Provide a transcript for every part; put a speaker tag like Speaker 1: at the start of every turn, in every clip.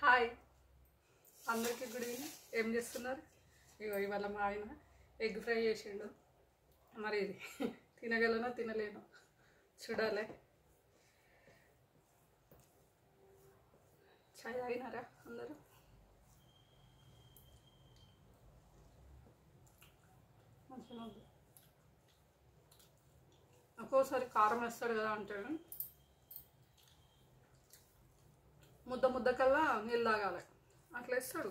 Speaker 1: Hi అందరికీ good evening. ఏం చేస్తున్నారు? ఇవాళ మా ఆయన ఎగ్ ఫ్రై చేసిండు. మరి ఇది తినగలనో తినలేనో చూడాలి. చాయ్ తాగినారా అందరూ? మంచిగా ఉంది. ఒక్కోసారి కారం వేస్తాడు కదా అంటే ముద్ద ముద్ద కల్లా నీళ్ళు తాగాలి, అట్లా వేస్తాడు.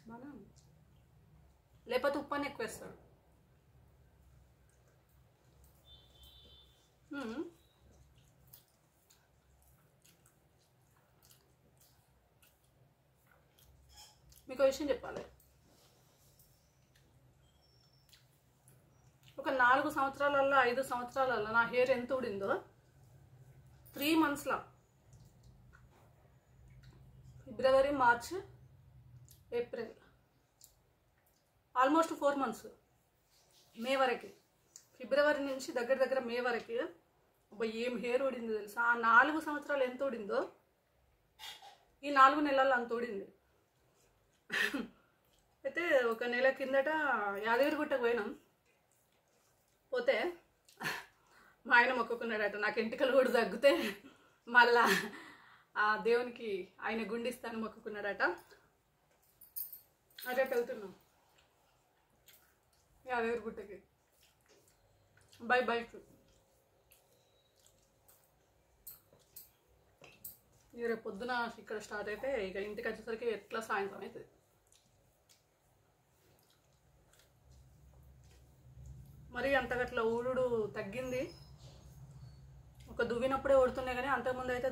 Speaker 1: బాగా లేకపోతే ఉప్పు అని ఎక్కువ వేస్తాడు. మీకు విషయం చెప్పాలి. ఒక 4 సంవత్సరాలల్లో 5 సంవత్సరాలల్లో నా హెయిర్ ఎంత ఊడిందో 3 మంత్స్లో, ఫిబ్రవరి, మార్చ్, ఏప్రిల్, ఆల్మోస్ట్ 4 మంత్స్, మే వరకు, ఫిబ్రవరి నుంచి దగ్గర దగ్గర మే వరకు ఏం హెయిర్ ఊడిందో తెలుసా. ఆ 4 సంవత్సరాలు ఎంత ఊడిందో ఈ 4 నెలల్లో అంత ఊడింది. అయితే ఒక నెల కిందట యాదగిరిగుట్టకు పోయినాం. పోతే మా ఆయన మొక్కుకున్నాడట, నాకు ఎంటికలు కూడా తగ్గితే మళ్ళా ఆ దేవునికి ఆయన గుండిస్తాను మొక్కుకున్నాడట. అదే వెళ్తున్నాం యాదగిరిగుట్టకి బై బైక్. రేపు పొద్దున ఇక్కడ స్టార్ట్ అయితే ఇక ఇంటికి వచ్చేసరికి ఎట్లా సాయంత్రం అవుతుంది. మరి అంతగట్ల ఊడు తగ్గింది. ఒక దువ్వినప్పుడే ఊడుతున్నాయి, కానీ అంతకుముందు అయితే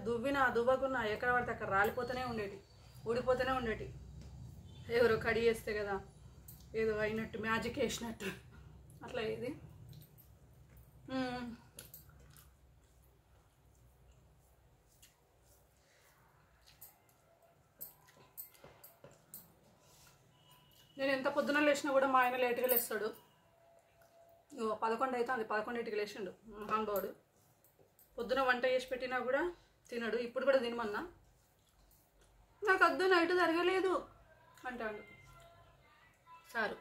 Speaker 1: దువ్వకున్నా ఎక్కడ పడితే అక్కడ రాలిపోతూనే ఉండేటి, ఊడిపోతూనే ఉండేటి. ఎవరో కడి వేస్తే కదా ఏదో అయినట్టు, మ్యాజిక్ వేసినట్టు అట్లా ఇది. నేను ఎంత పొద్దున లేచినా కూడా మా ఆయన లేట్గా లేస్తాడు. 11 అవుతుంది, 11కి లేచిండు మహానుభావుడు. పొద్దున వంట చేసి పెట్టినా కూడా తినడు. ఇప్పుడు కూడా తినమన్నా నాకు వద్దు, నైట్ జరగలేదు అంటాడు సారు.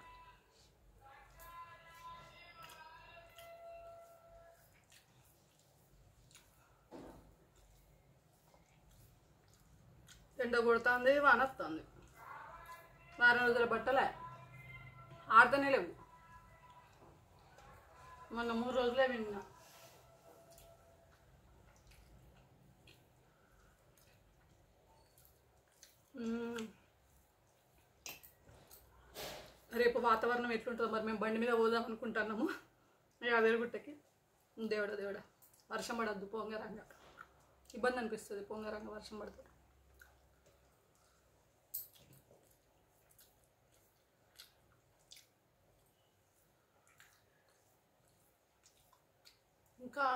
Speaker 1: ఎండ కొడుతుంది, వాన వస్తుంది. వారం రోజుల బట్టలే ఆడుతూనే లేవు. మొన్న 3 రోజులే విన్నా. రేపు వాతావరణం ఎట్లుంటుందో మరి. మేము బండి మీద పోదాం అనుకుంటున్నాము యాదగిరిగుట్టకి. దేవుడా వర్షం పడద్దు, పొంగరంగా ఇబ్బంది అనిపిస్తుంది. పొంగరంగా వర్షం పడుతుంది. ఇంకా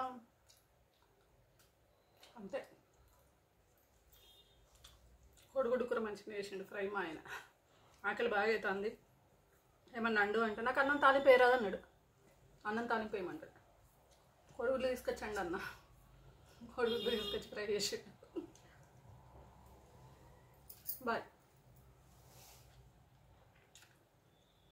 Speaker 1: అంతే. కొడుగుడ్డు కూర మంచిగా వేసిండు ఫ్రై మా ఆయన. ఆకలి బాగా అవుతుంది. ఏమన్నా అండు అంటే నాకు అన్నం తాలింపు వేయరాదు అన్నాడు. అన్నం తాలింపు వేయమంటాడు. కొడుగుడ్లు తీసుకొచ్చండి అన్న, కొడుగుడ్లు తీసుకొచ్చి ఫ్రై చేసి. బాయ్.